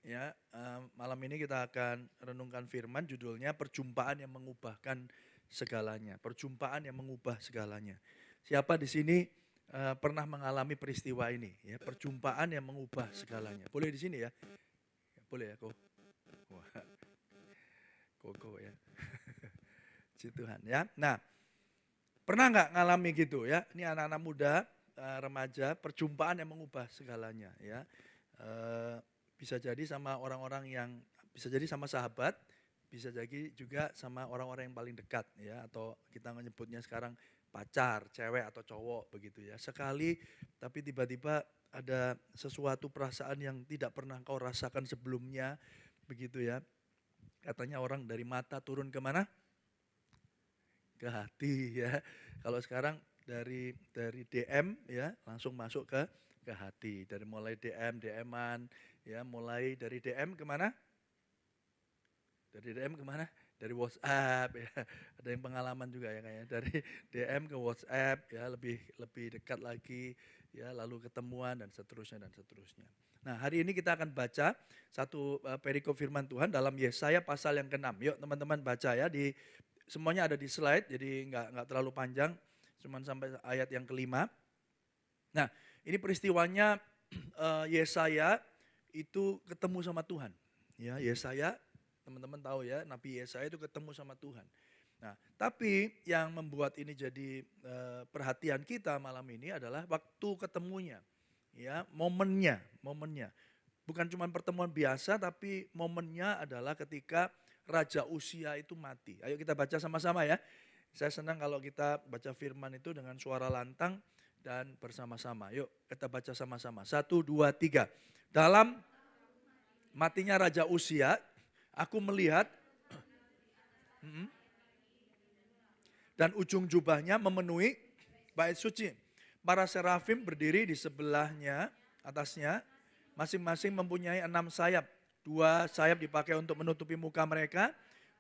Ya, malam ini kita akan renungkan firman, judulnya perjumpaan yang mengubahkan segalanya. Perjumpaan yang mengubah segalanya. Siapa di sini pernah mengalami peristiwa ini? Ya, perjumpaan yang mengubah segalanya. Boleh di sini ya? Boleh ya, kok? Wah, koko ya. Puji Tuhan ya. Nah, pernah nggak ngalami gitu ya? Ini anak-anak muda, remaja, perjumpaan yang mengubah segalanya ya. Bisa jadi sama orang-orang yang, bisa jadi sama sahabat, bisa jadi juga sama orang-orang yang paling dekat ya, atau kita menyebutnya sekarang pacar, cewek atau cowok begitu ya. Sekali tapi tiba-tiba ada sesuatu perasaan yang tidak pernah kau rasakan sebelumnya begitu ya. Katanya orang dari mata turun ke mana? Ke hati ya. Kalau sekarang dari DM ya langsung masuk ke hati. Dari mulai DM-an ya, mulai dari DM kemana? Dari DM kemana? Dari WhatsApp ya. Ada yang pengalaman juga ya kayaknya. Dari DM ke WhatsApp ya, lebih lebih dekat lagi ya, lalu ketemuan dan seterusnya dan seterusnya. Nah, hari ini kita akan baca satu perikop firman Tuhan dalam Yesaya pasal yang ke-6. Yuk teman-teman baca ya, semuanya ada di slide, jadi nggak terlalu panjang, cuman sampai ayat yang kelima. Nah, ini peristiwanya Yesaya itu ketemu sama Tuhan. Ya, Yesaya, teman-teman tahu ya, Nabi Yesaya itu ketemu sama Tuhan. Nah, tapi yang membuat ini jadi perhatian kita malam ini adalah waktu ketemunya. Ya, momennya. Bukan cuma pertemuan biasa, tapi momennya adalah ketika Raja Usia itu mati. Ayo kita baca sama-sama ya. Saya senang kalau kita baca firman itu dengan suara lantang dan bersama-sama. Yuk kita baca sama-sama. 1, 2, 3. Dalam matinya Raja Usia, aku melihat dan ujung jubahnya memenuhi bait suci. Para serafim berdiri di sebelahnya, atasnya, masing-masing mempunyai 6 sayap. 2 sayap dipakai untuk menutupi muka mereka,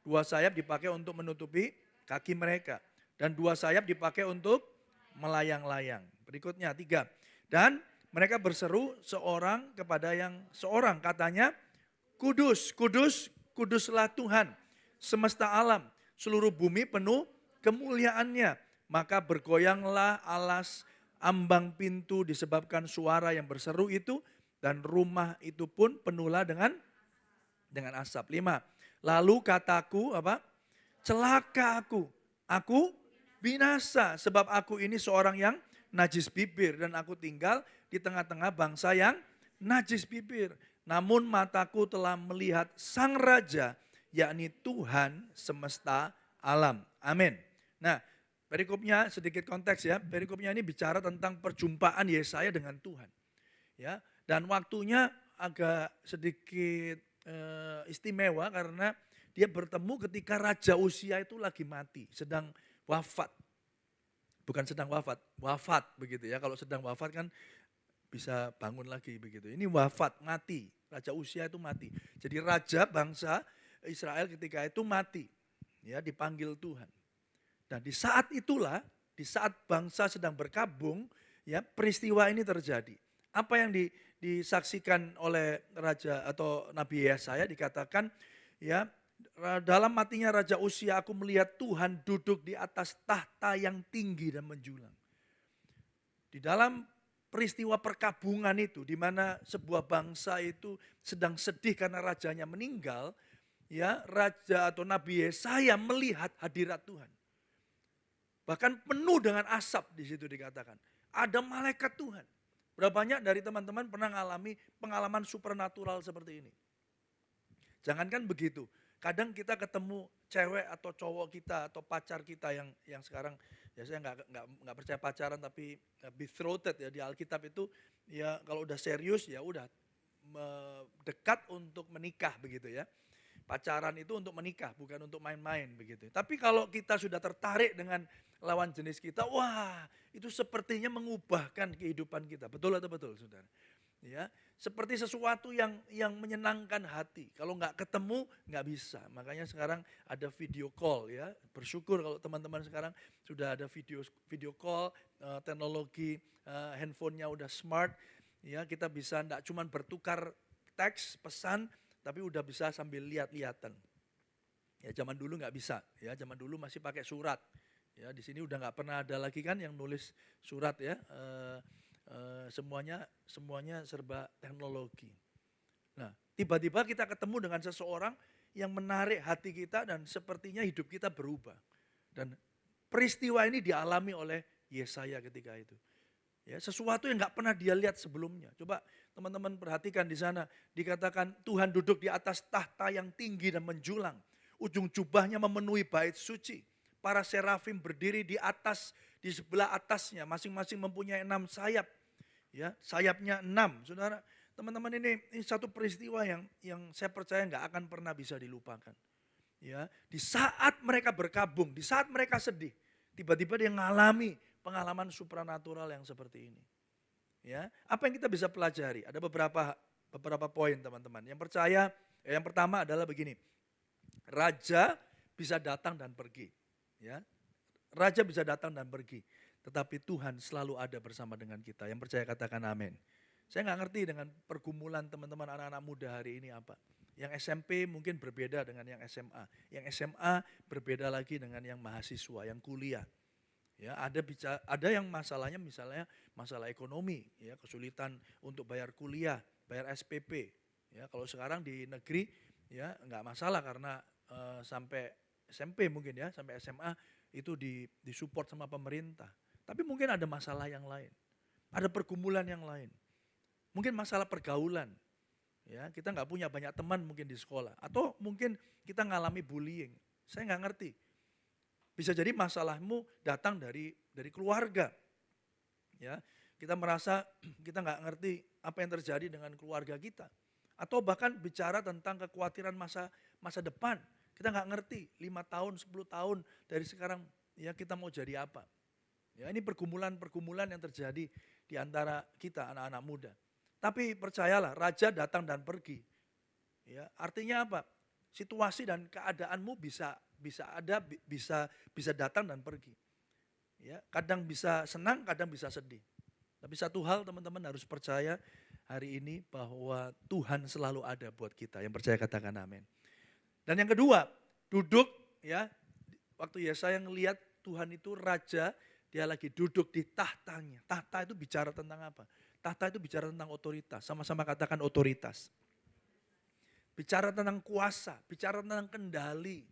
2 sayap dipakai untuk menutupi kaki mereka, dan 2 sayap dipakai untuk melayang-layang. Berikutnya 3. Dan mereka berseru seorang kepada yang seorang, katanya, Kudus, kudus, kuduslah Tuhan semesta alam, seluruh bumi penuh kemuliaannya. Maka bergoyanglah alas ambang pintu disebabkan suara yang berseru itu, dan rumah itu pun penuhlah dengan asap. 5. Lalu kataku apa? Celaka aku binasa sebab aku ini seorang yang najis bibir dan aku tinggal di tengah-tengah bangsa yang najis bibir. Namun mataku telah melihat Sang Raja, yakni Tuhan semesta alam. Amin. Nah, perikopnya sedikit konteks ya. Perikopnya ini bicara tentang perjumpaan Yesaya dengan Tuhan. Ya, dan waktunya agak sedikit istimewa karena dia bertemu ketika Raja Usia itu lagi mati, sedang wafat. Bukan sedang wafat, wafat begitu ya. Kalau sedang wafat kan bisa bangun lagi begitu. Ini wafat, mati. Raja Usia itu mati. Jadi raja bangsa Israel ketika itu mati. Ya, dipanggil Tuhan. Dan di saat itulah, di saat bangsa sedang berkabung, ya peristiwa ini terjadi. Apa yang disaksikan oleh raja atau Nabi Yesaya dikatakan, ya dalam matinya Raja Usia aku melihat Tuhan duduk di atas tahta yang tinggi dan menjulang. Di dalam peristiwa perkabungan itu, di mana sebuah bangsa itu sedang sedih karena rajanya meninggal, ya raja atau Nabi Yesaya melihat hadirat Tuhan. Bahkan penuh dengan asap di situ dikatakan. Ada malaikat Tuhan. Berapa banyak dari teman-teman pernah mengalami pengalaman supernatural seperti ini? Jangankan begitu, kadang kita ketemu cewek atau cowok kita atau pacar kita yang sekarang ya saya nggak percaya pacaran tapi betrothed ya di Alkitab itu ya kalau udah serius ya udah dekat untuk menikah begitu ya. Pacaran itu untuk menikah, bukan untuk main-main begitu. Tapi kalau kita sudah tertarik dengan lawan jenis kita, wah itu sepertinya mengubahkan kehidupan kita. Betul atau betul, saudara? Ya, seperti sesuatu yang menyenangkan hati. Kalau nggak ketemu nggak bisa. Makanya sekarang ada video call ya. Bersyukur kalau teman-teman sekarang sudah ada video call, teknologi handphonenya udah smart. Ya, kita bisa nggak cuma bertukar teks, pesan, tapi udah bisa sambil lihat-lihatan. Ya zaman dulu nggak bisa, ya zaman dulu masih pakai surat. Ya di sini udah nggak pernah ada lagi kan yang nulis surat ya. Semuanya serba teknologi. Nah, tiba-tiba kita ketemu dengan seseorang yang menarik hati kita dan sepertinya hidup kita berubah. Dan peristiwa ini dialami oleh Yesaya ketika itu. Ya, sesuatu yang nggak pernah dia lihat sebelumnya. Coba teman-teman perhatikan di sana, dikatakan Tuhan duduk di atas tahta yang tinggi dan menjulang. Ujung jubahnya memenuhi bait suci. Para serafim berdiri di atas, di sebelah atasnya, masing-masing mempunyai 6 sayap. Ya, sayapnya 6. Saudara, teman-teman ini satu peristiwa yang saya percaya nggak akan pernah bisa dilupakan. Ya, di saat mereka berkabung, di saat mereka sedih, tiba-tiba dia mengalami pengalaman supranatural yang seperti ini. Ya, apa yang kita bisa pelajari? Ada beberapa poin teman-teman. Yang pertama adalah begini. Raja bisa datang dan pergi. Ya, raja bisa datang dan pergi. Tetapi Tuhan selalu ada bersama dengan kita. Yang percaya katakan amin. Saya nggak ngerti dengan pergumulan teman-teman anak-anak muda hari ini apa. Yang SMP mungkin berbeda dengan yang SMA. Yang SMA berbeda lagi dengan yang mahasiswa, yang kuliah. Ya, ada yang masalahnya misalnya masalah ekonomi, ya, kesulitan untuk bayar kuliah, bayar SPP. Ya, kalau sekarang di negeri ya nggak masalah karena sampai SMP mungkin ya, sampai SMA itu disupport sama pemerintah. Tapi mungkin ada masalah yang lain. Ada pergumulan yang lain. Mungkin masalah pergaulan. Ya, kita nggak punya banyak teman mungkin di sekolah atau mungkin kita ngalami bullying. Saya nggak ngerti. Bisa jadi masalahmu datang dari keluarga. Ya, kita merasa kita nggak ngerti apa yang terjadi dengan keluarga kita. Atau bahkan bicara tentang kekhawatiran masa depan. Kita nggak ngerti 5 tahun, 10 tahun dari sekarang ya kita mau jadi apa. Ya, ini pergumulan yang terjadi di antara kita anak-anak muda. Tapi percayalah, raja datang dan pergi. Ya, artinya apa? Situasi dan keadaanmu bisa datang dan pergi. Ya, kadang bisa senang, kadang bisa sedih. Tapi satu hal teman-teman harus percaya hari ini bahwa Tuhan selalu ada buat kita. Yang percaya katakan amin. Dan yang kedua, duduk ya. Waktu Yesaya ngelihat Tuhan itu raja, dia lagi duduk di tahtanya. Tahta itu bicara tentang apa? Tahta itu bicara tentang otoritas. Sama-sama katakan otoritas. Bicara tentang kuasa, bicara tentang kendali.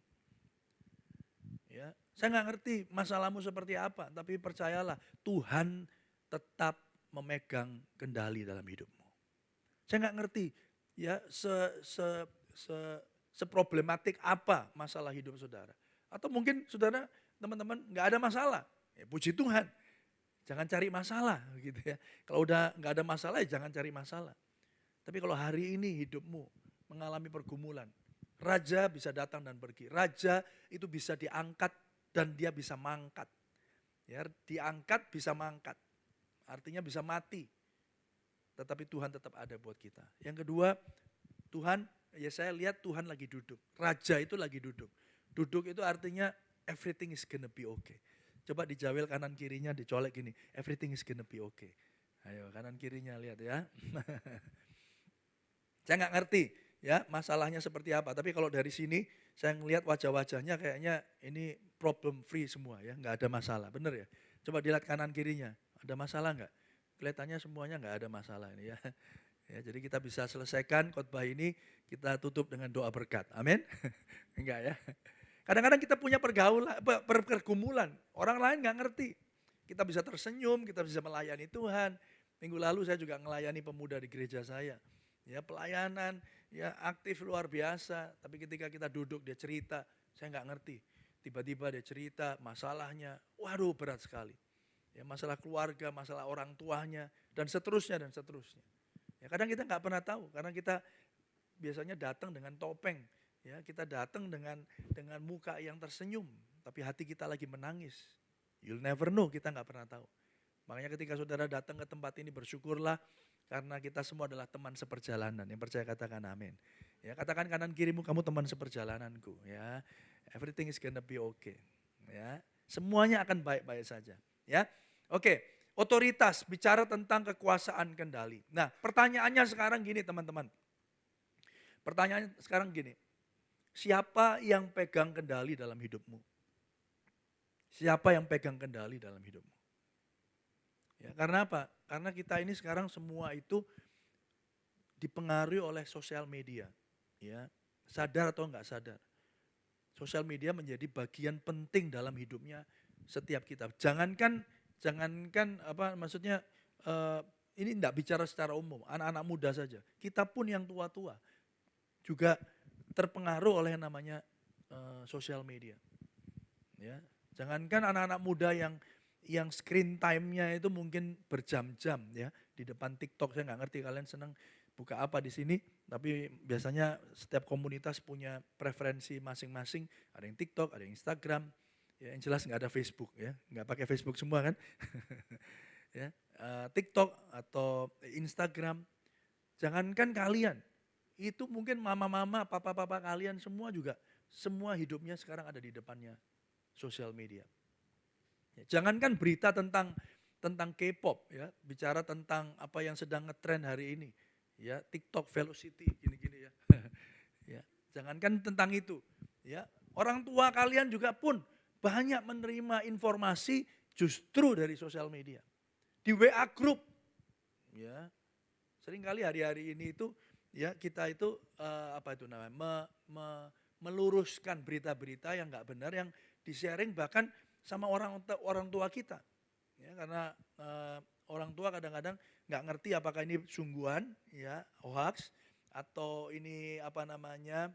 Ya, saya nggak ngerti masalahmu seperti apa, tapi percayalah Tuhan tetap memegang kendali dalam hidupmu. Saya nggak ngerti ya seproblematik apa masalah hidup saudara. Atau mungkin saudara teman-teman nggak ada masalah, ya, puji Tuhan. Jangan cari masalah gitu ya. Kalau udah nggak ada masalah ya jangan cari masalah. Tapi kalau hari ini hidupmu mengalami pergumulan, raja bisa datang dan pergi. Raja itu bisa diangkat dan dia bisa mangkat. Ya, diangkat bisa mangkat. Artinya bisa mati. Tetapi Tuhan tetap ada buat kita. Yang kedua, Tuhan, ya saya lihat Tuhan lagi duduk. Raja itu lagi duduk. Duduk itu artinya everything is gonna be okay. Coba dijawel kanan kirinya, dicolek gini. Everything is gonna be okay. Ayo kanan kirinya lihat ya. Saya nggak ngerti ya masalahnya seperti apa. Tapi kalau dari sini saya ngelihat wajah-wajahnya kayaknya ini problem free semua ya. Nggak ada masalah, bener ya. Coba dilihat kanan kirinya, ada masalah nggak? Kelihatannya semuanya nggak ada masalah ini ya. Ya, jadi kita bisa selesaikan khotbah ini, kita tutup dengan doa berkat. Amin. Enggak ya. Kadang-kadang kita punya pergumulan, orang lain nggak ngerti. Kita bisa tersenyum, kita bisa melayani Tuhan. Minggu lalu saya juga melayani pemuda di gereja saya. Ya pelayanan, ya aktif luar biasa. Tapi ketika kita duduk dia cerita, saya nggak ngerti. Tiba-tiba dia cerita masalahnya, waduh berat sekali. Ya masalah keluarga, masalah orang tuanya, dan seterusnya dan seterusnya. Ya kadang kita nggak pernah tahu, karena kita biasanya datang dengan topeng. Ya, kita datang dengan muka yang tersenyum, tapi hati kita lagi menangis. You'll never know, kita nggak pernah tahu. Makanya ketika saudara datang ke tempat ini bersyukurlah karena kita semua adalah teman seperjalanan. Yang percaya katakan amin. Ya, katakan kanan kirimu kamu teman seperjalananku. Ya, everything is gonna be okay. Ya, semuanya akan baik-baik saja. Ya, oke. Otoritas bicara tentang kekuasaan kendali. Nah, pertanyaannya sekarang gini teman-teman. Pertanyaan sekarang gini, siapa yang pegang kendali dalam hidupmu? Siapa yang pegang kendali dalam hidupmu? Ya, karena apa? Karena kita ini sekarang semua itu dipengaruhi oleh sosial media. Ya, sadar atau enggak sadar. Sosial media menjadi bagian penting dalam hidupnya setiap kita. Jangankan apa maksudnya ini enggak bicara secara umum, anak-anak muda saja. Kita pun yang tua-tua juga terpengaruh oleh namanya sosial media. Ya, jangankan anak-anak muda yang screen time-nya itu mungkin berjam-jam ya di depan TikTok. Saya nggak ngerti kalian senang buka apa di sini, tapi biasanya setiap komunitas punya preferensi masing-masing. Ada yang TikTok, ada yang Instagram, ya yang jelas nggak ada Facebook ya, nggak pakai Facebook semua kan. Ya, TikTok atau Instagram. Jangankan kalian, itu mungkin mama-mama, papa-papa kalian semua juga, semua hidupnya sekarang ada di depannya sosial media. Ya, jangankan berita tentang K-pop ya, bicara tentang apa yang sedang ngetren hari ini. Ya, TikTok velocity gini-gini ya. Ya, jangankan tentang itu, ya. Orang tua kalian juga pun banyak menerima informasi justru dari sosial media. Di WA group. Ya. Seringkali hari-hari ini itu ya kita itu apa itu namanya meluruskan berita-berita yang nggak benar yang di-sharing bahkan sama orang tua kita. Ya, karena orang tua kadang-kadang nggak ngerti apakah ini sungguhan, ya hoax atau ini apa namanya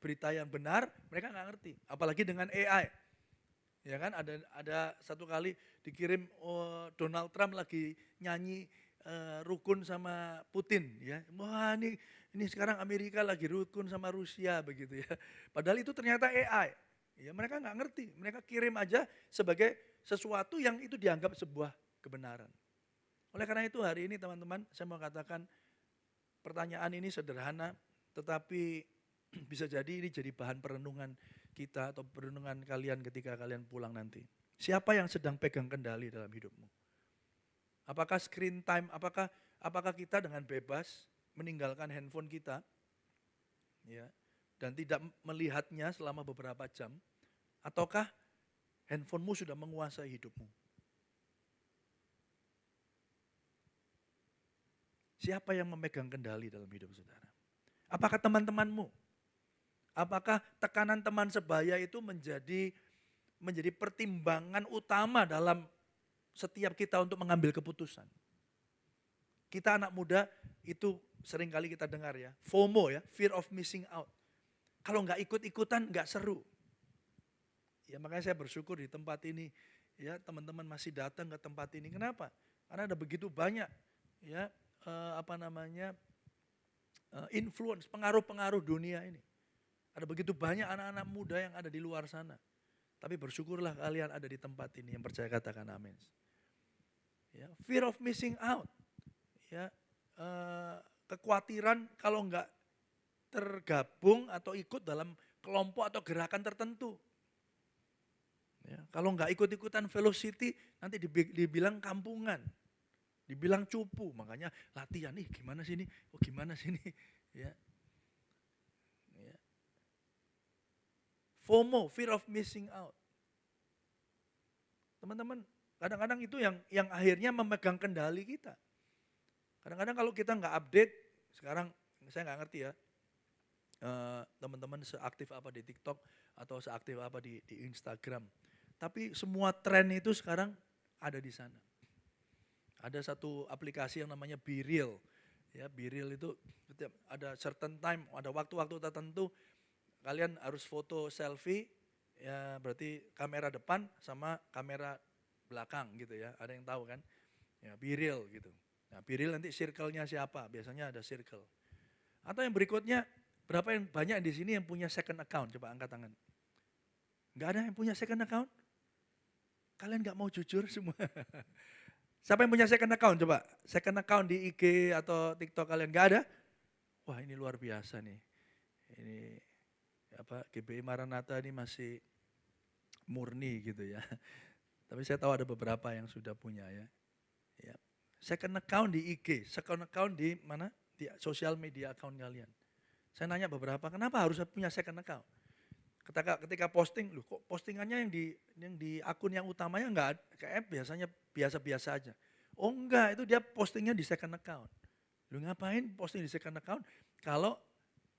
berita yang benar, mereka nggak ngerti. Apalagi dengan AI, ya kan ada satu kali dikirim Donald Trump lagi nyanyi rukun sama Putin, ya wah ini sekarang Amerika lagi rukun sama Rusia begitu ya. Padahal itu ternyata AI. Ya, mereka nggak ngerti, mereka kirim aja sebagai sesuatu yang itu dianggap sebuah kebenaran. Oleh karena itu hari ini teman-teman, saya mau katakan pertanyaan ini sederhana, tetapi bisa jadi ini jadi bahan perenungan kita atau perenungan kalian ketika kalian pulang nanti. Siapa yang sedang pegang kendali dalam hidupmu? Apakah screen time, apakah kita dengan bebas meninggalkan handphone kita, ya, dan tidak melihatnya selama beberapa jam, ataukah handphonemu sudah menguasai hidupmu? Siapa yang memegang kendali dalam hidup saudara? Apakah teman-temanmu? Apakah tekanan teman sebaya itu menjadi pertimbangan utama dalam setiap kita untuk mengambil keputusan? Kita anak muda itu seringkali kita dengar ya, FOMO ya, fear of missing out. Kalau nggak ikut-ikutan nggak seru. Ya makanya saya bersyukur di tempat ini, ya teman-teman masih datang ke tempat ini. Kenapa? Karena ada begitu banyak, ya influence, pengaruh-pengaruh dunia ini. Ada begitu banyak anak-anak muda yang ada di luar sana. Tapi bersyukurlah kalian ada di tempat ini, yang percaya katakan amin. Ya, fear of missing out. Ya, kekhawatiran kalau enggak tergabung atau ikut dalam kelompok atau gerakan tertentu. Ya, kalau enggak ikut-ikutan velocity, nanti dibilang kampungan. Dibilang cupu, makanya latihan, gimana sih ini, gimana sih ini. Ya. Ya. FOMO, fear of missing out. Teman-teman, kadang-kadang itu yang akhirnya memegang kendali kita. Kadang-kadang kalau kita nggak update, sekarang saya nggak ngerti ya, teman-teman seaktif apa di TikTok atau seaktif apa di Instagram. Tapi semua tren itu sekarang ada di sana. Ada satu aplikasi yang namanya BeReal. Ya, BeReal itu ada certain time, ada waktu-waktu tertentu kalian harus foto selfie, ya berarti kamera depan sama kamera belakang gitu ya. Ada yang tahu kan? Ya, BeReal gitu. Nah, BeReal nanti circle-nya siapa? Biasanya ada circle. Atau yang berikutnya, berapa yang banyak di sini yang punya second account? Coba angkat tangan. Enggak ada yang punya second account? Kalian nggak mau jujur semua? Siapa yang punya second account? Coba second account di IG atau TikTok kalian nggak ada? Wah ini luar biasa nih. Ini GBI Maranatha ini masih murni gitu ya. Tapi saya tahu ada beberapa yang sudah punya ya. Second account di IG, second account di mana? di sosial media account kalian. Saya nanya beberapa, kenapa harus punya second account? Ketika posting, loh kok postingannya yang di akun yang utamanya enggak, kayak biasanya biasa-biasa aja. Oh enggak, itu dia postingnya di second account. Lu ngapain posting di second account? Kalau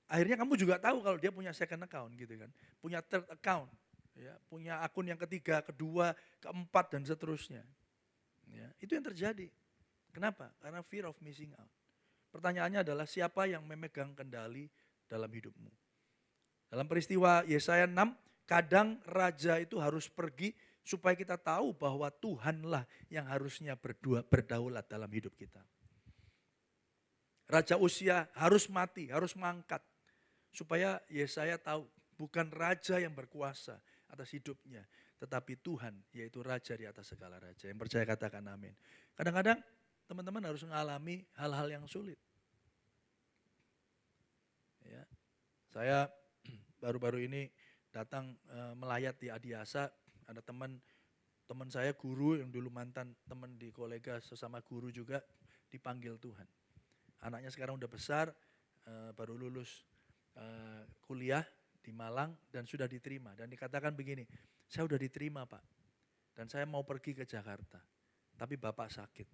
akhirnya kamu juga tahu kalau dia punya second account gitu kan. Punya third account, ya, punya akun yang ketiga, kedua, keempat dan seterusnya. Ya, itu yang terjadi. Kenapa? Karena fear of missing out. Pertanyaannya adalah siapa yang memegang kendali dalam hidupmu? Dalam peristiwa Yesaya 6, kadang raja itu harus pergi supaya kita tahu bahwa Tuhanlah yang harusnya berdaulat dalam hidup kita. Raja Usia harus mati, harus mangkat. Supaya Yesaya tahu bukan raja yang berkuasa atas hidupnya. Tetapi Tuhan yaitu raja di atas segala raja. Yang percaya katakan amin. Kadang-kadang teman-teman harus mengalami hal-hal yang sulit. Ya, saya baru-baru ini datang melayat di Adiasa, ada teman saya guru yang dulu mantan teman di kolega sesama guru juga dipanggil Tuhan. Anaknya sekarang udah besar, baru lulus kuliah di Malang dan sudah diterima. Dan dikatakan begini, saya udah diterima Pak, dan saya mau pergi ke Jakarta, tapi Bapak sakit.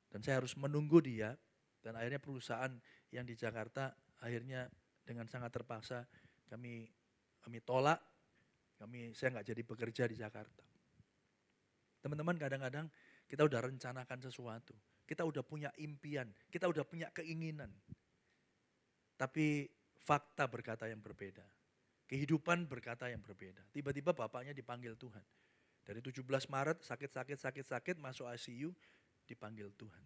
Dan saya harus menunggu dia, dan akhirnya perusahaan yang di Jakarta akhirnya dengan sangat terpaksa kami tolak, saya nggak jadi bekerja di Jakarta. Teman-teman, kadang-kadang kita udah rencanakan sesuatu, kita udah punya impian, kita udah punya keinginan. Tapi fakta berkata yang berbeda, kehidupan berkata yang berbeda. Tiba-tiba bapaknya dipanggil Tuhan. Dari 17 Maret sakit masuk ICU, dipanggil Tuhan.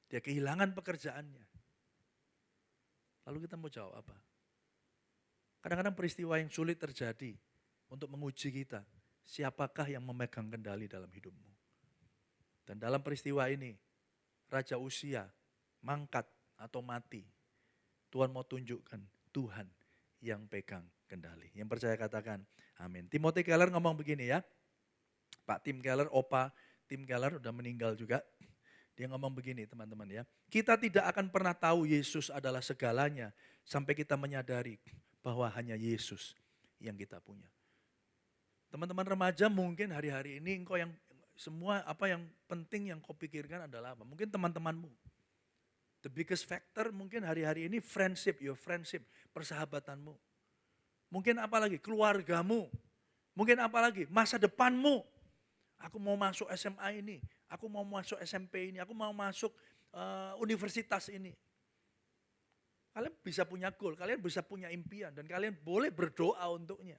Dia kehilangan pekerjaannya. Lalu kita mau jawab apa? Kadang-kadang peristiwa yang sulit terjadi untuk menguji kita. Siapakah yang memegang kendali dalam hidupmu? Dan dalam peristiwa ini, Raja Usia mangkat atau mati. Tuhan mau tunjukkan Tuhan yang pegang kendali. Yang percaya katakan amin. Timothy Keller ngomong begini ya. Pak Tim Keller, Opa Tim Keller udah meninggal juga. Dia ngomong begini teman-teman ya. Kita tidak akan pernah tahu Yesus adalah segalanya sampai kita menyadari bahwa hanya Yesus yang kita punya. Teman-teman remaja mungkin hari-hari ini engkau yang semua apa yang penting yang kau pikirkan adalah apa? Mungkin teman-temanmu. The biggest factor mungkin hari-hari ini friendship, your friendship, persahabatanmu. Mungkin apa lagi? Keluargamu. Mungkin apa lagi? Masa depanmu. Aku mau masuk SMA ini, aku mau masuk SMP ini, aku mau masuk universitas ini. Kalian bisa punya goal, kalian bisa punya impian, dan kalian boleh berdoa untuknya.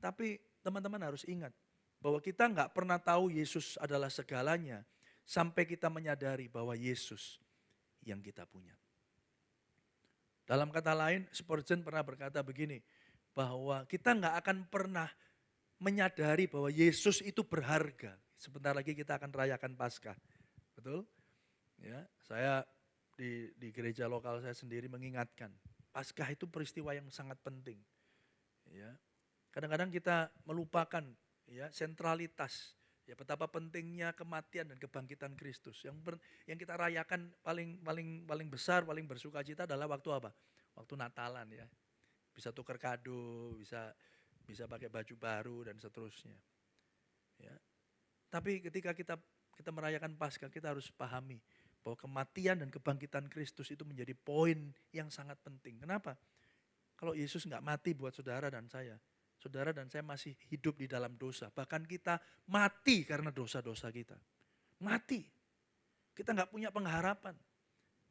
Tapi teman-teman harus ingat, bahwa kita nggak pernah tahu Yesus adalah segalanya, sampai kita menyadari bahwa Yesus yang kita punya. Dalam kata lain, Spurgeon pernah berkata begini, bahwa kita nggak akan pernah menyadari bahwa Yesus itu berharga. Sebentar lagi kita akan rayakan Paskah. Betul? Ya, saya di gereja lokal saya sendiri mengingatkan, Paskah itu peristiwa yang sangat penting. Ya. Kadang-kadang kita melupakan ya sentralitas, ya betapa pentingnya kematian dan kebangkitan Kristus. Yang kita rayakan paling besar, paling bersukacita adalah waktu apa? Waktu Natalan ya. Bisa tukar kado, bisa pakai baju baru dan seterusnya. Ya. Tapi ketika kita merayakan Paskah, kita harus pahami bahwa kematian dan kebangkitan Kristus itu menjadi poin yang sangat penting. Kenapa? Kalau Yesus nggak mati buat saudara dan saya masih hidup di dalam dosa. Bahkan kita mati karena dosa-dosa kita. Mati. Kita nggak punya pengharapan.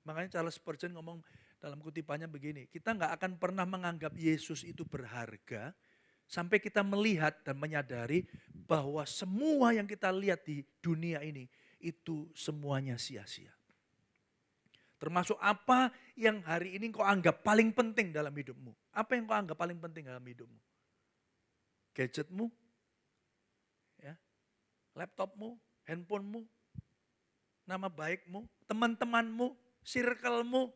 Makanya Charles Spurgeon ngomong dalam kutipannya begini, kita nggak akan pernah menganggap Yesus itu berharga sampai kita melihat dan menyadari bahwa semua yang kita lihat di dunia ini itu semuanya sia-sia. Termasuk apa yang hari ini kau anggap paling penting dalam hidupmu. Apa yang kau anggap paling penting dalam hidupmu? Gadgetmu, ya, laptopmu, handphonemu, nama baikmu, teman-temanmu, circlemu.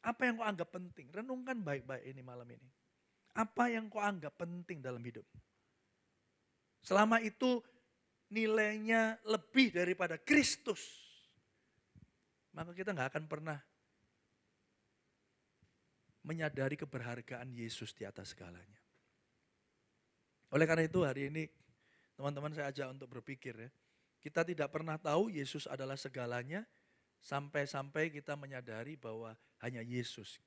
Apa yang kau anggap penting? Renungkan baik-baik ini malam ini. Apa yang kau anggap penting dalam hidup? Selama itu nilainya lebih daripada Kristus, maka kita nggak akan pernah menyadari keberhargaan Yesus di atas segalanya. Oleh karena itu hari ini teman-teman saya ajak untuk berpikir ya. Kita tidak pernah tahu Yesus adalah segalanya sampai-sampai kita menyadari bahwa hanya Yesus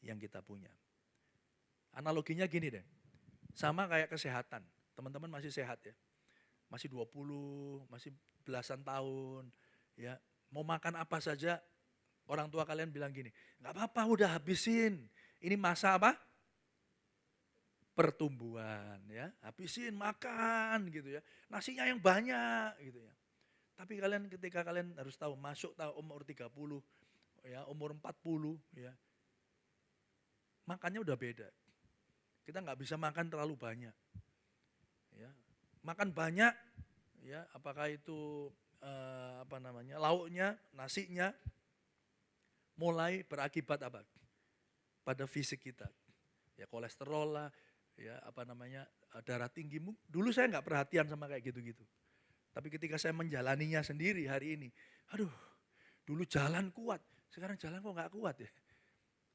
yang kita punya. Analoginya gini deh, sama kayak kesehatan. Teman-teman masih sehat ya, masih 20, masih belasan tahun, ya mau makan apa saja, orang tua kalian bilang gini, nggak apa-apa udah habisin, ini masa apa? Pertumbuhan ya, habisin makan gitu ya, nasinya yang banyak gitu ya. Tapi kalian ketika kalian harus tahu, masuk umur 30, ya umur 40 ya, makannya udah beda. Kita nggak bisa makan terlalu banyak. Ya. Makan banyak, ya apakah itu lauknya, nasinya, mulai berakibat apa? Pada fisik kita. Ya kolesterol lah, ya darah tinggi. Dulu saya nggak perhatian sama kayak gitu-gitu. Tapi ketika saya menjalaninya sendiri hari ini, aduh, dulu jalan kuat, sekarang jalan kok nggak kuat ya.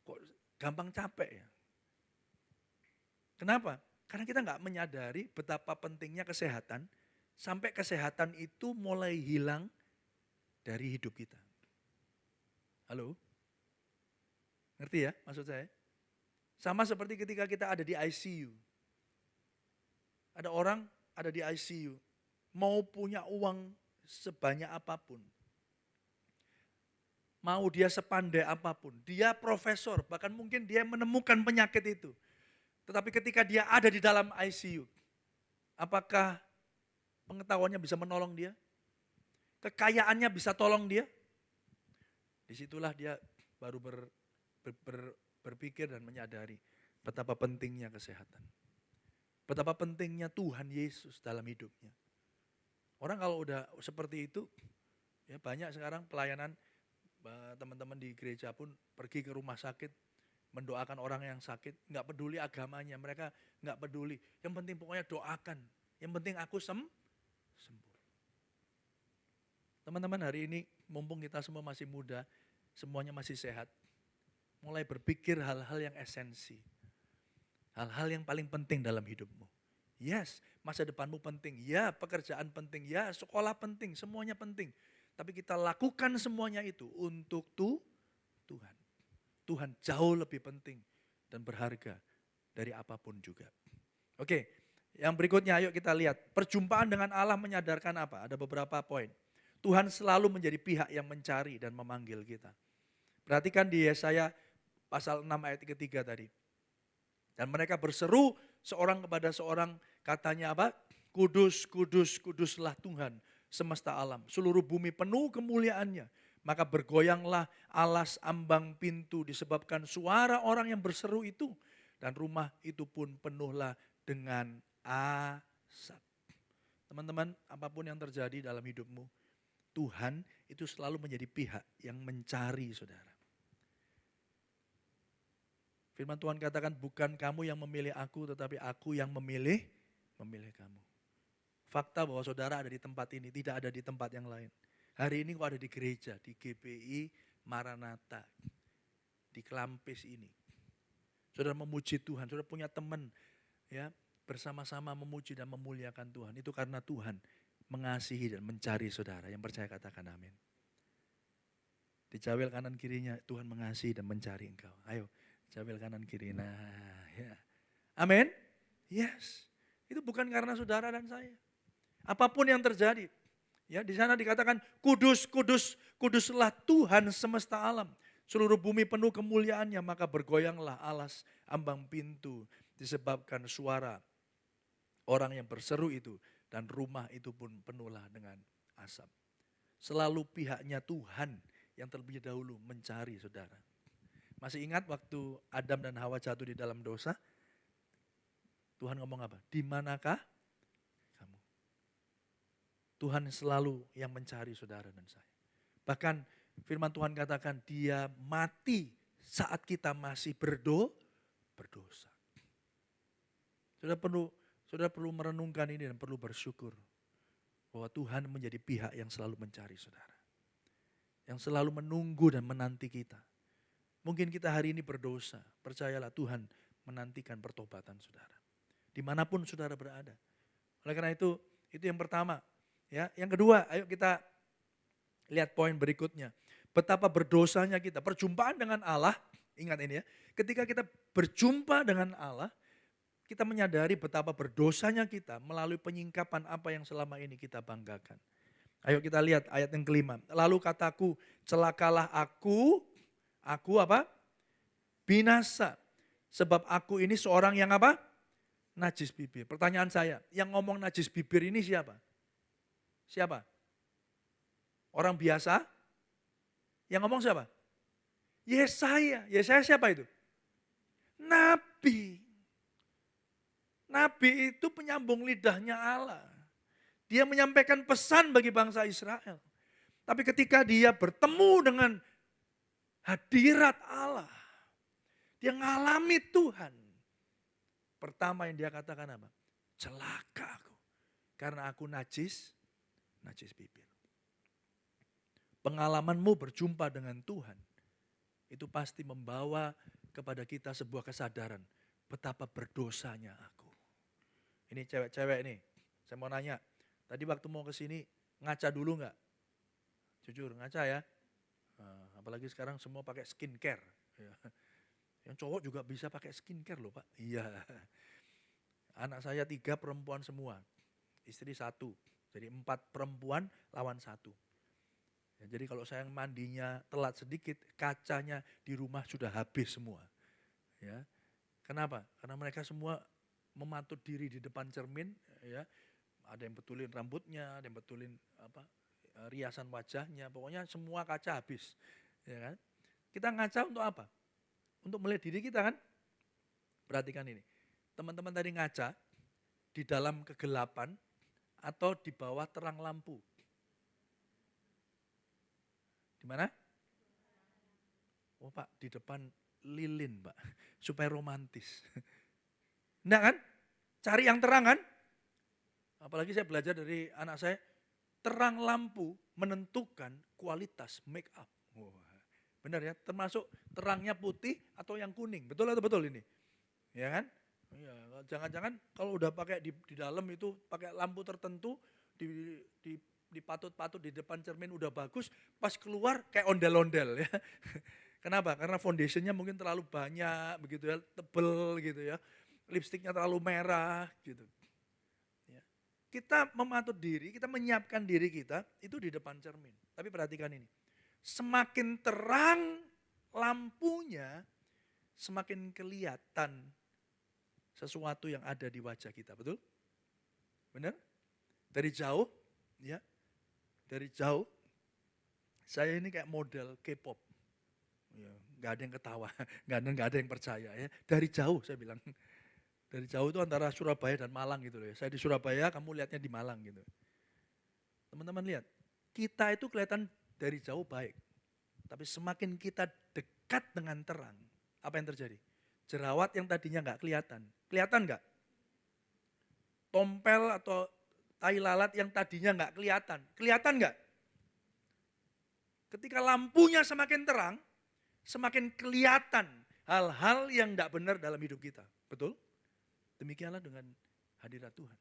Kok gampang capek ya. Kenapa? Karena kita nggak menyadari betapa pentingnya kesehatan, sampai kesehatan itu mulai hilang dari hidup kita. Halo? Ngerti ya maksud saya? Sama seperti ketika kita ada di ICU. Ada orang ada di ICU, mau punya uang sebanyak apapun, mau dia sepandai apapun, dia profesor, bahkan mungkin dia menemukan penyakit itu. Tetapi ketika dia ada di dalam ICU, apakah pengetahuannya bisa menolong dia? Kekayaannya bisa tolong dia? Disitulah dia baru berpikir dan menyadari betapa pentingnya kesehatan. Betapa pentingnya Tuhan Yesus dalam hidupnya. Orang kalau udah seperti itu, ya banyak sekarang pelayanan teman-teman di gereja pun pergi ke rumah sakit, mendoakan orang yang sakit, nggak peduli agamanya, mereka nggak peduli. Yang penting pokoknya doakan, yang penting aku sembuh. Teman-teman hari ini, mumpung kita semua masih muda, semuanya masih sehat, mulai berpikir hal-hal yang esensi. Hal-hal yang paling penting dalam hidupmu. Yes, masa depanmu penting. Ya, pekerjaan penting. Ya, sekolah penting. Semuanya penting. Tapi kita lakukan semuanya itu untuk Tuhan. Tuhan jauh lebih penting dan berharga dari apapun juga. Oke, yang berikutnya ayo kita lihat. Perjumpaan dengan Allah menyadarkan apa? Ada beberapa poin. Tuhan selalu menjadi pihak yang mencari dan memanggil kita. Perhatikan di Yesaya pasal 6 ayat ketiga tadi. Dan mereka berseru seorang kepada seorang, katanya apa? Kudus, kudus, kuduslah Tuhan semesta alam. Seluruh bumi penuh kemuliaannya. Maka bergoyanglah alas ambang pintu disebabkan suara orang yang berseru itu. Dan rumah itu pun penuhlah dengan asap. Teman-teman, apapun yang terjadi dalam hidupmu, Tuhan itu selalu menjadi pihak yang mencari saudara. Firman Tuhan katakan, bukan kamu yang memilih aku, tetapi aku yang memilih kamu. Fakta bahwa saudara ada di tempat ini, tidak ada di tempat yang lain. Hari ini kok ada di gereja, di GPI Maranatha, di Kelampis ini. Saudara memuji Tuhan, saudara punya teman, ya bersama-sama memuji dan memuliakan Tuhan. Itu karena Tuhan mengasihi dan mencari saudara. Yang percaya katakan amin. Dicawil kanan kirinya, Tuhan mengasihi dan mencari engkau. Ayo. Jawil kanan kiri. Nah, ya. Amin. Yes. Itu bukan karena saudara dan saya. Apapun yang terjadi. Ya, di sana dikatakan kudus, kudus, kuduslah Tuhan semesta alam. Seluruh bumi penuh kemuliaannya, maka bergoyanglah alas ambang pintu disebabkan suara orang yang berseru itu, dan rumah itu pun penuhlah dengan asap. Selalu pihaknya Tuhan yang terlebih dahulu mencari saudara. Masih ingat waktu Adam dan Hawa jatuh di dalam dosa? Tuhan ngomong apa? Di manakah kamu? Tuhan selalu yang mencari saudara dan saya. Bahkan firman Tuhan katakan dia mati saat kita masih berdosa. Saudara perlu merenungkan ini dan perlu bersyukur bahwa Tuhan menjadi pihak yang selalu mencari saudara. yang selalu menunggu dan menanti kita. Mungkin kita hari ini berdosa, percayalah Tuhan menantikan pertobatan saudara. Dimanapun saudara berada. Oleh karena itu yang pertama. Ya, yang kedua, ayo kita lihat poin berikutnya. Betapa berdosanya kita. Perjumpaan dengan Allah, ingat ini ya. Ketika kita berjumpa dengan Allah, kita menyadari betapa berdosanya kita melalui penyingkapan apa yang selama ini kita banggakan. Ayo kita lihat ayat yang kelima. Lalu kataku, celakalah aku apa? Binasa. Sebab aku ini seorang yang apa? Najis bibir. Pertanyaan saya, yang ngomong najis bibir ini siapa? Siapa? Orang biasa? Yang ngomong siapa? Yesaya. Yesaya siapa itu? Nabi. Nabi itu penyambung lidahnya Allah. Dia menyampaikan pesan bagi bangsa Israel. Tapi ketika dia bertemu dengan hadirat Allah, dia ngalami Tuhan. Pertama yang dia katakan apa? Celaka aku. Karena aku najis bibir. Pengalamanmu berjumpa dengan Tuhan, itu pasti membawa kepada kita sebuah kesadaran. Betapa berdosanya aku. Ini cewek-cewek nih, saya mau nanya. Tadi waktu mau ke sini ngaca dulu enggak? Jujur ngaca ya. Apalagi sekarang semua pakai skincare. Yang cowok juga bisa pakai skincare loh Pak. Iya. Anak saya 3 perempuan semua. Istri 1. Jadi 4 perempuan lawan 1. Ya, jadi kalau saya mandinya telat sedikit, kacanya di rumah sudah habis semua. Ya. Kenapa? Karena mereka semua mematut diri di depan cermin, ya. Ada yang betulin rambutnya, ada yang betulin riasan wajahnya, pokoknya semua kaca habis, ya kan? Kita ngaca untuk apa? Untuk melihat diri kita kan? Perhatikan ini, teman-teman tadi ngaca di dalam kegelapan atau di bawah terang lampu? Di mana? Oh Pak, di depan lilin Pak, supaya romantis. Enggak kan? Cari yang terang kan? Apalagi saya belajar dari anak saya, terang lampu menentukan kualitas make up. Benar ya, termasuk terangnya putih atau yang kuning. Betul atau betul ini? Ya kan? Ya, jangan-jangan kalau udah pakai di dalam itu pakai lampu tertentu dipatut-patut di depan cermin udah bagus, pas keluar kayak ondel-ondel ya. Kenapa? Karena foundationnya mungkin terlalu banyak begitu ya, tebel gitu ya. Lipstiknya terlalu merah gitu. Kita mematut diri, kita menyiapkan diri kita itu di depan cermin. Tapi perhatikan ini, semakin terang lampunya, semakin kelihatan sesuatu yang ada di wajah kita, betul? Benar? Dari jauh, ya, dari jauh, saya ini kayak model K-pop. Ya, gak ada yang ketawa, gak ada yang percaya ya. Dari jauh saya bilang. Dari jauh itu antara Surabaya dan Malang gitu loh ya. Saya di Surabaya, kamu lihatnya di Malang gitu. Teman-teman lihat, kita itu kelihatan dari jauh baik. Tapi semakin kita dekat dengan terang, apa yang terjadi? Jerawat yang tadinya nggak kelihatan. Kelihatan nggak? Tompel atau tai lalat yang tadinya nggak kelihatan. Kelihatan nggak? Ketika lampunya semakin terang, semakin kelihatan hal-hal yang nggak benar dalam hidup kita. Betul? Demikianlah dengan hadirat Tuhan.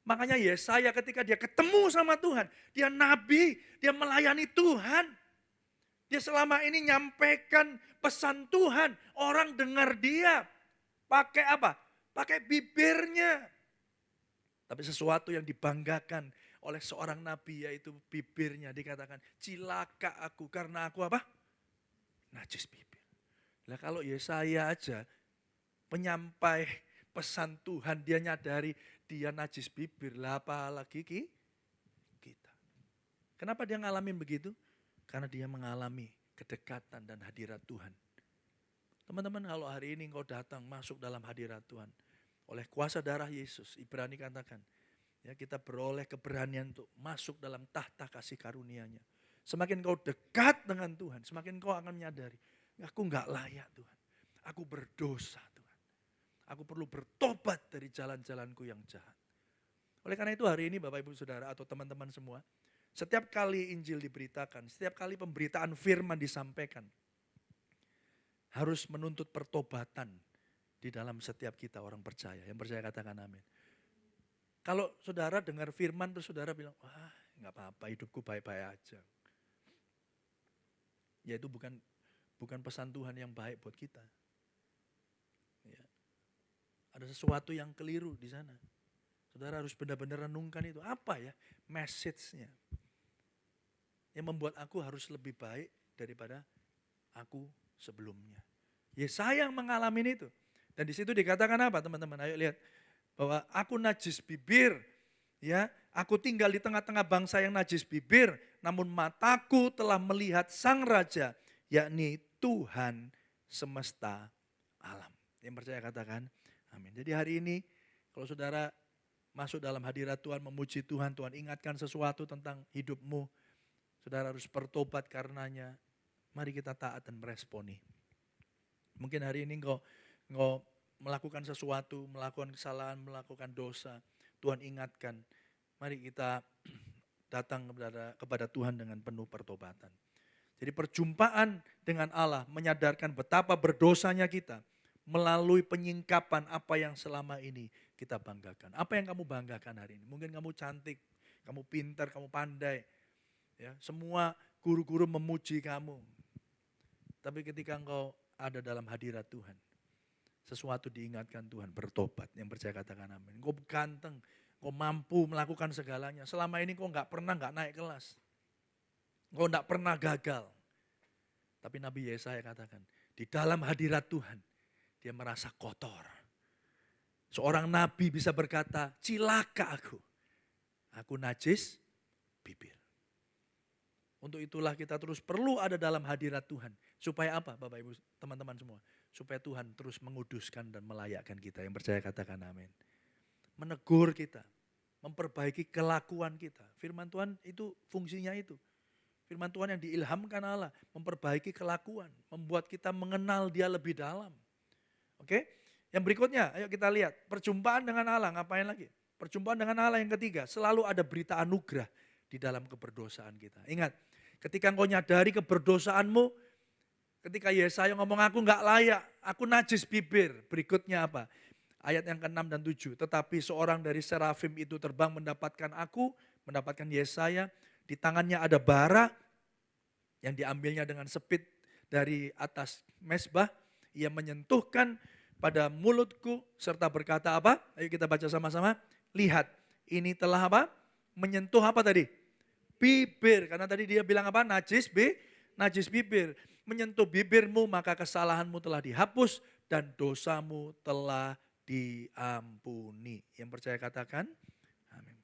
Makanya Yesaya ketika dia ketemu sama Tuhan, dia nabi, dia melayani Tuhan. Dia selama ini nyampaikan pesan Tuhan, orang dengar dia. Pakai apa? Pakai bibirnya. Tapi sesuatu yang dibanggakan oleh seorang nabi yaitu bibirnya, dikatakan cilaka aku karena aku apa? Najis bibir. Nah kalau Yesaya aja penyampai pesan Tuhan, dia nyadari dia najis bibir, lah apalagi kita. Kenapa dia ngalamin begitu? Karena dia mengalami kedekatan dan hadirat Tuhan. Teman-teman, kalau hari ini engkau datang masuk dalam hadirat Tuhan, oleh kuasa darah Yesus, Ibrani katakan, ya kita beroleh keberanian untuk masuk dalam tahta kasih karunia-Nya. Semakin kau dekat dengan Tuhan, semakin kau akan menyadari, aku enggak layak Tuhan, aku berdosa Tuhan. Aku perlu bertobat dari jalan-jalanku yang jahat. Oleh karena itu hari ini Bapak Ibu Saudara atau teman-teman semua, Setiap kali Injil diberitakan, setiap kali pemberitaan firman disampaikan, harus menuntut pertobatan di dalam setiap kita orang percaya. Yang percaya katakan amin. Kalau saudara dengar firman terus saudara bilang, wah nggak apa-apa hidupku baik-baik aja. Ya itu bukan pesan Tuhan yang baik buat kita. Ya. Ada sesuatu yang keliru di sana. Saudara harus benar-benar renungkan itu. Apa ya message-nya? Yang membuat aku harus lebih baik daripada aku sebelumnya. Yesaya yang mengalami itu. Dan di situ dikatakan apa teman-teman? Ayo lihat. Bahwa aku najis bibir. Ya, aku tinggal di tengah-tengah bangsa yang najis bibir. Namun mataku telah melihat sang raja. Yakni Tuhan semesta alam. Yang percaya katakan amin. Jadi hari ini kalau saudara masuk dalam hadirat Tuhan, memuji Tuhan, Tuhan ingatkan sesuatu tentang hidupmu. Saudara harus bertobat karenanya. Mari kita taat dan meresponi. Mungkin hari ini engkau melakukan sesuatu, melakukan kesalahan, melakukan dosa. Tuhan ingatkan, mari kita datang kepada Tuhan dengan penuh pertobatan. Jadi perjumpaan dengan Allah menyadarkan betapa berdosanya kita melalui penyingkapan apa yang selama ini kita banggakan. Apa yang kamu banggakan hari ini? Mungkin kamu cantik, kamu pintar, kamu pandai. Ya, semua guru-guru memuji kamu. Tapi ketika engkau ada dalam hadirat Tuhan, sesuatu diingatkan Tuhan, bertobat. Yang percaya katakan amin. Engkau ganteng, engkau mampu melakukan segalanya. Selama ini engkau nggak naik kelas. Engkau nggak pernah gagal. Tapi Nabi Yesaya katakan, di dalam hadirat Tuhan, dia merasa kotor. Seorang nabi bisa berkata, cilaka aku najis bibir. Untuk itulah kita terus perlu ada dalam hadirat Tuhan. Supaya apa Bapak Ibu teman-teman semua? Supaya Tuhan terus menguduskan dan melayakkan kita. Yang percaya katakan amin. Menegur kita, memperbaiki kelakuan kita. Firman Tuhan itu fungsinya itu. Firman Tuhan yang diilhamkan Allah, memperbaiki kelakuan, membuat kita mengenal Dia lebih dalam. Oke? Yang berikutnya, ayo kita lihat, perjumpaan dengan Allah, ngapain lagi? Perjumpaan dengan Allah yang ketiga, selalu ada berita anugerah di dalam keberdosaan kita. Ingat, ketika engkau nyadari keberdosaanmu, ketika Yesaya ngomong aku nggak layak, aku najis bibir. Berikutnya apa? Ayat yang ke-6 dan 7. Tetapi seorang dari serafim itu terbang mendapatkan Yesaya. Di tangannya ada bara yang diambilnya dengan sepit dari atas mezbah. Ia menyentuhkan pada mulutku serta berkata apa? Ayo kita baca sama-sama. Lihat, ini telah apa? Menyentuh apa tadi? Bibir. Karena tadi dia bilang apa? Najis bibir. Menyentuh bibirmu maka kesalahanmu telah dihapus dan dosamu telah diampuni. Yang percaya katakan amin.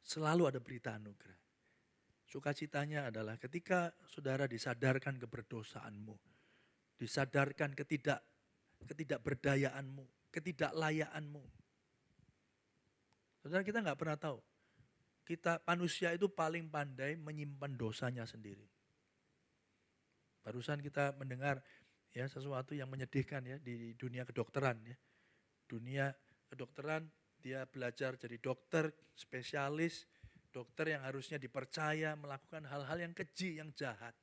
Selalu ada berita anugerah. Sukacitanya adalah ketika saudara disadarkan keberdosaanmu, disadarkan ketidakberdayaanmu, ketidaklayakanmu. Saudara, kita nggak pernah tahu. Kita manusia itu paling pandai menyimpan dosanya sendiri. Barusan kita mendengar ya sesuatu yang menyedihkan ya di dunia kedokteran ya. Dunia kedokteran, dia belajar jadi dokter, spesialis, dokter yang harusnya dipercaya melakukan hal-hal yang keji, yang jahat.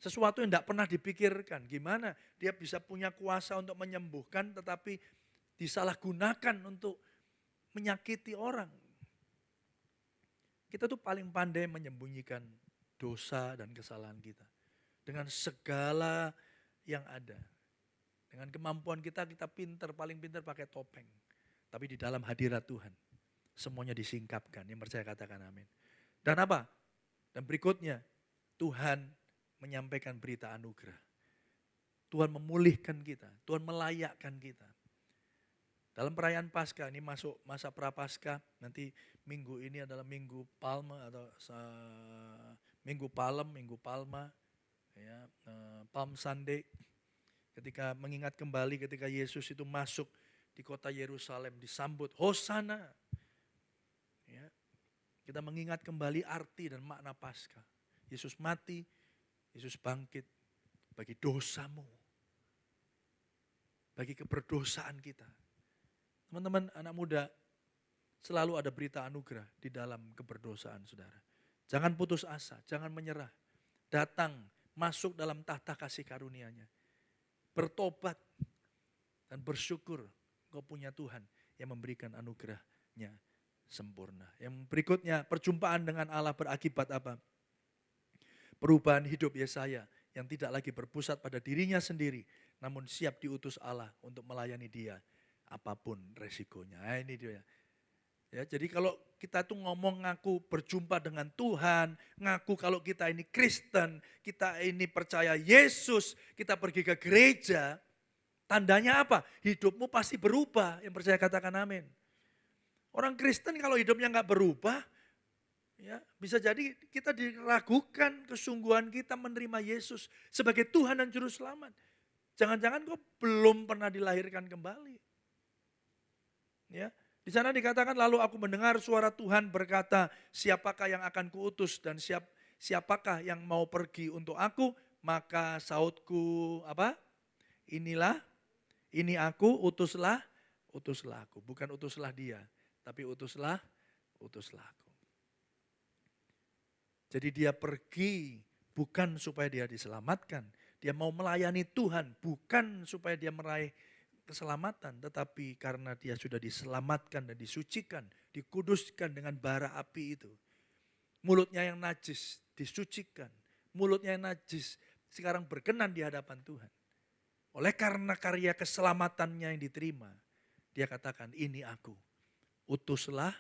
Sesuatu yang tidak pernah dipikirkan, gimana dia bisa punya kuasa untuk menyembuhkan tetapi disalahgunakan untuk menyakiti orang. Kita tuh paling pandai menyembunyikan dosa dan kesalahan kita. Dengan segala yang ada. Dengan kemampuan kita pintar, paling pintar pakai topeng. Tapi di dalam hadirat Tuhan, semuanya disingkapkan. Yang percaya katakan amin. Dan apa? Dan berikutnya, Tuhan menyampaikan berita anugerah. Tuhan memulihkan kita, Tuhan melayakkan kita. Dalam perayaan Paskah, ini masuk masa prapaskah, nanti minggu ini adalah minggu Palma atau minggu Palma, ya, Palm Sunday. Ketika mengingat kembali ketika Yesus itu masuk di kota Yerusalem disambut Hosana. Ya, kita mengingat kembali arti dan makna Paskah. Yesus mati, Yesus bangkit bagi dosamu, bagi keberdosaan kita. Teman-teman anak muda, Selalu ada berita anugerah di dalam keberdosaan saudara. Jangan putus asa, jangan menyerah. Datang, masuk dalam tahta kasih karunia-Nya. Bertobat dan bersyukur kau punya Tuhan yang memberikan anugerah-Nya sempurna. Yang berikutnya, perjumpaan dengan Allah berakibat apa? Perubahan hidup Yesaya yang tidak lagi berpusat pada dirinya sendiri, namun siap diutus Allah untuk melayani dia apapun resikonya. Nah, ini dia. Ya, jadi kalau kita tuh ngomong ngaku berjumpa dengan Tuhan, ngaku kalau kita ini Kristen, kita ini percaya Yesus, kita pergi ke gereja, tandanya apa? Hidupmu pasti berubah. Yang percaya katakan amin. Orang Kristen kalau hidupnya nggak berubah, ya, bisa jadi kita diragukan kesungguhan kita menerima Yesus sebagai Tuhan dan Juru Selamat. Jangan-jangan kau belum pernah dilahirkan kembali. Ya, di sana dikatakan lalu aku mendengar suara Tuhan berkata, siapakah yang akan kuutus dan siapakah yang mau pergi untuk aku? Maka sautku apa? Inilah, ini aku, utuslah aku. Bukan utuslah dia, tapi utuslah aku. Jadi dia pergi bukan supaya dia diselamatkan. Dia mau melayani Tuhan bukan supaya dia meraih keselamatan. Tetapi karena dia sudah diselamatkan dan disucikan, dikuduskan dengan bara api itu. Mulutnya yang najis disucikan. Mulutnya yang najis sekarang berkenan di hadapan Tuhan. Oleh karena karya keselamatannya yang diterima. Dia katakan ini aku, utuslah.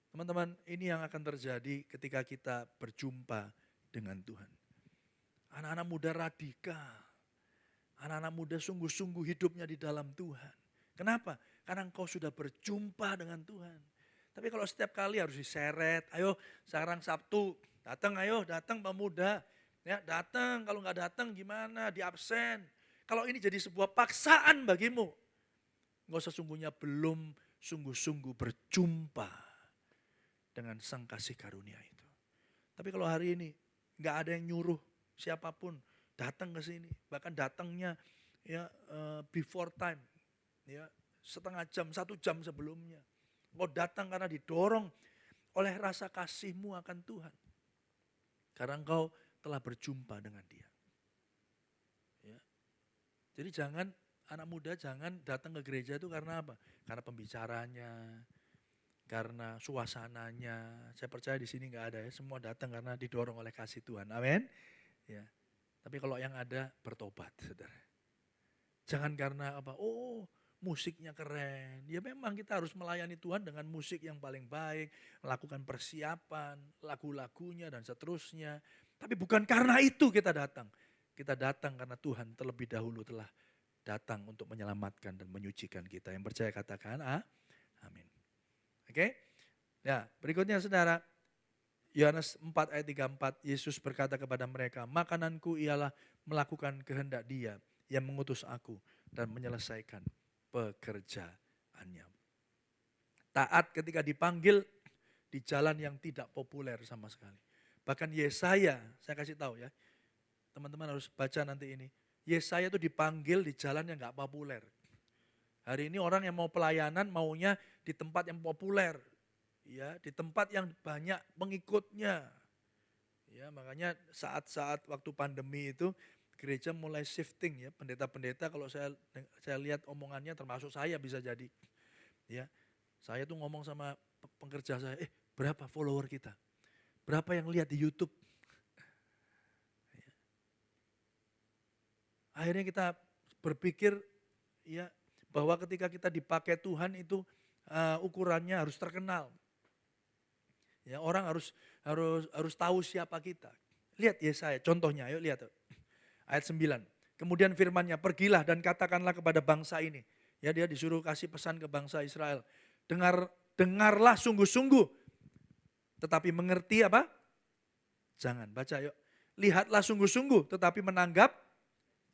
Teman-teman, ini yang akan terjadi ketika kita berjumpa dengan Tuhan. Anak-anak muda radikal. Anak-anak muda sungguh-sungguh hidupnya di dalam Tuhan. Kenapa? Karena engkau sudah berjumpa dengan Tuhan. Tapi kalau setiap kali harus diseret, ayo sekarang Sabtu, datang ayo, datang pemuda. Ya, datang, kalau nggak datang gimana, di absen. Kalau ini jadi sebuah paksaan bagimu, engkau sesungguhnya belum sungguh-sungguh berjumpa dengan sang kasih karunia itu. Tapi kalau hari ini nggak ada yang nyuruh siapapun datang ke sini, bahkan datangnya ya before time, ya setengah jam, 1 jam sebelumnya. Engkau datang karena didorong oleh rasa kasihmu akan Tuhan. Karena engkau telah berjumpa dengan Dia. Ya. Jadi jangan anak muda jangan datang ke gereja itu karena apa? Karena pembicaranya, karena suasananya. Saya percaya di sini nggak ada ya, semua datang karena didorong oleh kasih Tuhan. Amin. Ya. Tapi kalau yang ada bertobat, saudara. Jangan karena apa? Oh, musiknya keren. Ya memang kita harus melayani Tuhan dengan musik yang paling baik, melakukan persiapan, lagu-lagunya dan seterusnya. Tapi bukan karena itu kita datang. Kita datang karena Tuhan terlebih dahulu telah datang untuk menyelamatkan dan menyucikan kita. Yang percaya katakan amin. Oke? Ya, berikutnya saudara. Yohanes 4 ayat 34, Yesus berkata kepada mereka, makananku ialah melakukan kehendak Dia yang mengutus aku dan menyelesaikan pekerjaannya. Taat ketika dipanggil di jalan yang tidak populer sama sekali. Bahkan Yesaya, saya kasih tahu ya, teman-teman harus baca nanti ini. Yesaya itu dipanggil di jalan yang gak populer. Hari ini orang yang mau pelayanan maunya di tempat yang populer. Ya, di tempat yang banyak pengikutnya. Ya, makanya saat-saat waktu pandemi itu gereja mulai shifting ya, pendeta-pendeta kalau saya lihat omongannya termasuk saya bisa jadi. Ya. Saya tuh ngomong sama pekerja saya, berapa follower kita? Berapa yang lihat di YouTube? Ya. Akhirnya kita berpikir ya bahwa ketika kita dipakai Tuhan itu ukurannya harus terkenal. Ya, orang harus tahu siapa kita. Lihat Yesaya, contohnya, ayo lihat. Ayat 9. Kemudian firman-Nya, pergilah dan katakanlah kepada bangsa ini. Ya, dia disuruh kasih pesan ke bangsa Israel. Dengarlah sungguh-sungguh. Tetapi mengerti apa? Jangan, baca yuk. Lihatlah sungguh-sungguh, tetapi menanggap?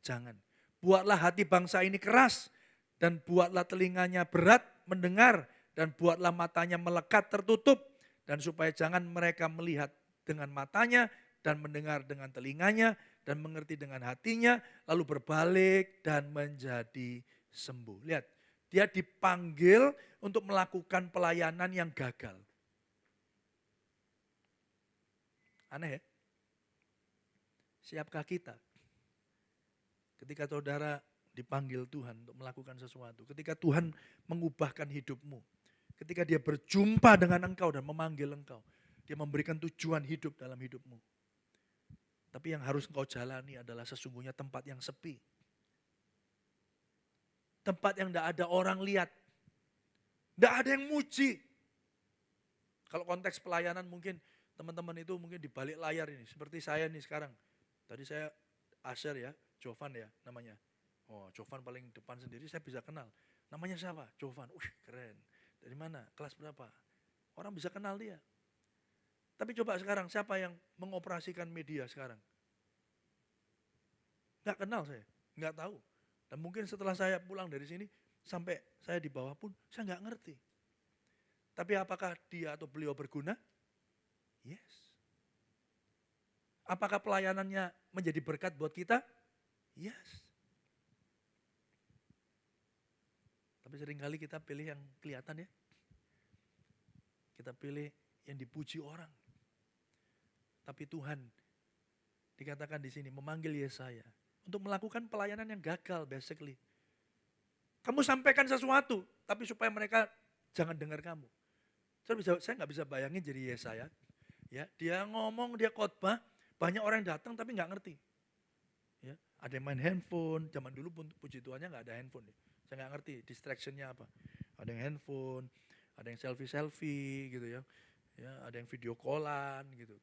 Jangan. Buatlah hati bangsa ini keras. Dan buatlah telinganya berat mendengar. Dan buatlah matanya melekat tertutup. Dan supaya jangan mereka melihat dengan matanya dan mendengar dengan telinganya dan mengerti dengan hatinya lalu berbalik dan menjadi sembuh. Lihat, Dia dipanggil untuk melakukan pelayanan yang gagal. Aneh ya? Siapkah kita ketika saudara dipanggil Tuhan untuk melakukan sesuatu, ketika Tuhan mengubahkan hidupmu, ketika dia berjumpa dengan engkau dan memanggil engkau, dia memberikan tujuan hidup dalam hidupmu. Tapi yang harus engkau jalani adalah sesungguhnya tempat yang sepi. Tempat yang tidak ada orang lihat. Tidak ada yang muji. Kalau konteks pelayanan mungkin teman-teman itu mungkin di balik layar ini. Seperti saya nih sekarang. Tadi saya Asher ya, Jovan ya namanya. Oh, Jovan paling depan sendiri saya bisa kenal. Namanya siapa? Jovan. Wih, keren. Dari mana? Kelas berapa? Orang bisa kenal dia. Tapi coba sekarang siapa yang mengoperasikan media sekarang? Nggak kenal saya, nggak tahu. Dan mungkin setelah saya pulang dari sini, sampai saya di bawah pun saya nggak ngerti. Tapi apakah dia atau beliau berguna? Yes. Apakah pelayanannya menjadi berkat buat kita? Yes. Tapi seringkali kita pilih yang kelihatan ya. Kita pilih yang dipuji orang. Tapi Tuhan dikatakan di sini memanggil Yesaya untuk melakukan pelayanan yang gagal basically. Kamu sampaikan sesuatu, tapi supaya mereka jangan dengar kamu. Saya nggak bisa bayangin jadi Yesaya. Ya, dia ngomong, dia khotbah, banyak orang yang datang tapi nggak ngerti. Ya, ada yang main handphone, zaman dulu pun puji Tuhannya nggak ada handphone. Saya nggak ngerti distractionnya apa. Ada yang handphone, ada yang selfie gitu ya. Ya, ada yang video callan gitu.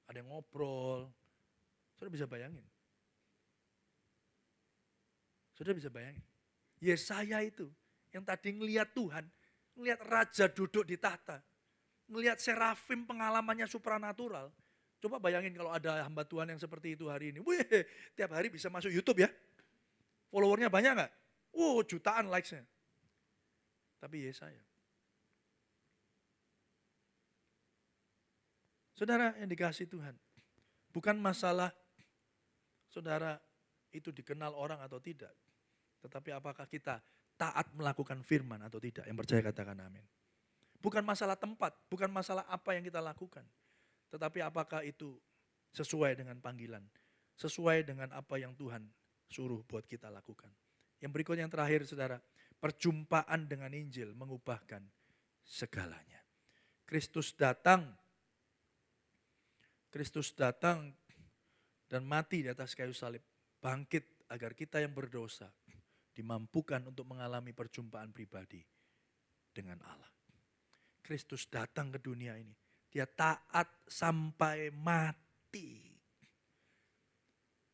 Ada yang ngobrol. Saudara bisa bayangin. Saudara bisa bayangin. Yesaya itu yang tadi ngelihat Tuhan, ngelihat raja duduk di tahta, ngelihat serafim pengalamannya supranatural. Coba bayangin kalau ada hamba Tuhan yang seperti itu hari ini. Wih, tiap hari bisa masuk YouTube ya. Followernya banyak nggak? Jutaan likes-nya. Tapi Yesaya. Saudara yang dikasihi Tuhan, bukan masalah saudara itu dikenal orang atau tidak. Tetapi apakah kita taat melakukan firman atau tidak. Yang percaya katakan amin. Bukan masalah tempat, bukan masalah apa yang kita lakukan. Tetapi apakah itu sesuai dengan panggilan. Sesuai dengan apa yang Tuhan suruh buat kita lakukan. Yang berikut yang terakhir saudara. Perjumpaan dengan Injil mengubahkan segalanya. Kristus datang dan mati di atas kayu salib. Bangkit agar kita yang berdosa dimampukan untuk mengalami perjumpaan pribadi dengan Allah. Kristus datang ke dunia ini. Dia taat sampai mati.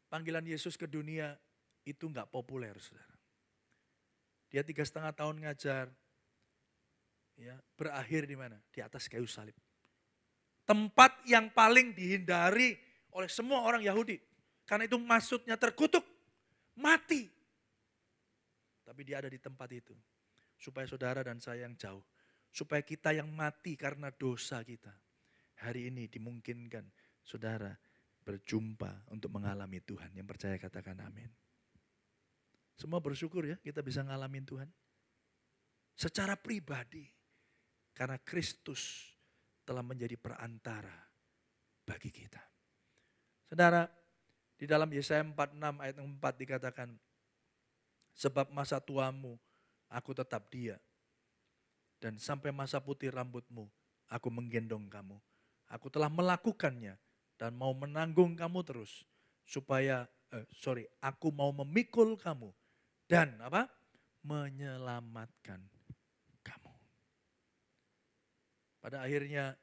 Panggilan Yesus ke dunia itu enggak populer, saudara. Dia 3,5 tahun ngajar. Ya, berakhir di mana? Di atas kayu salib. Tempat yang paling dihindari oleh semua orang Yahudi. Karena itu maksudnya terkutuk, mati. Tapi dia ada di tempat itu. Supaya saudara dan saya yang jauh. Supaya kita yang mati karena dosa kita. Hari ini dimungkinkan saudara berjumpa untuk mengalami Tuhan. Yang percaya katakan amin. Semua bersyukur ya kita bisa ngalamin Tuhan. Secara pribadi. Karena Kristus telah menjadi perantara bagi kita. Saudara, di dalam Yesaya 46 ayat 4 dikatakan, sebab masa tuamu aku tetap dia. Dan sampai masa putih rambutmu aku menggendong kamu. Aku telah melakukannya dan mau menanggung kamu terus. Aku mau memikul kamu dan menyelamatkan kamu. Pada akhirnya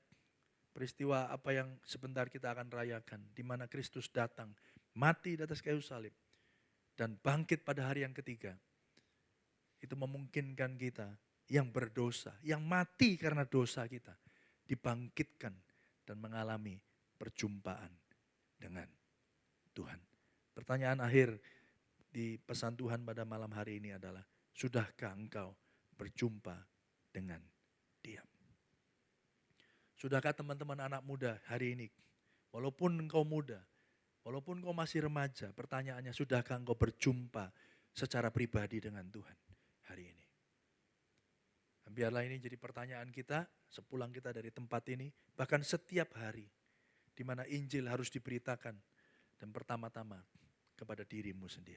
peristiwa apa yang sebentar kita akan rayakan. Di mana Kristus datang, mati di atas kayu salib. Dan bangkit pada hari yang ketiga. Itu memungkinkan kita yang berdosa, yang mati karena dosa kita. Dibangkitkan dan mengalami perjumpaan dengan Tuhan. Pertanyaan akhir di pesan Tuhan pada malam hari ini adalah, sudahkah engkau berjumpa dengan Dia? Sudahkah teman-teman anak muda hari ini, walaupun engkau muda, walaupun engkau masih remaja, pertanyaannya sudahkah engkau berjumpa secara pribadi dengan Tuhan hari ini? biarlah ini jadi pertanyaan kita sepulang kita dari tempat ini, bahkan setiap hari di mana Injil harus diberitakan dan pertama-tama kepada dirimu sendiri.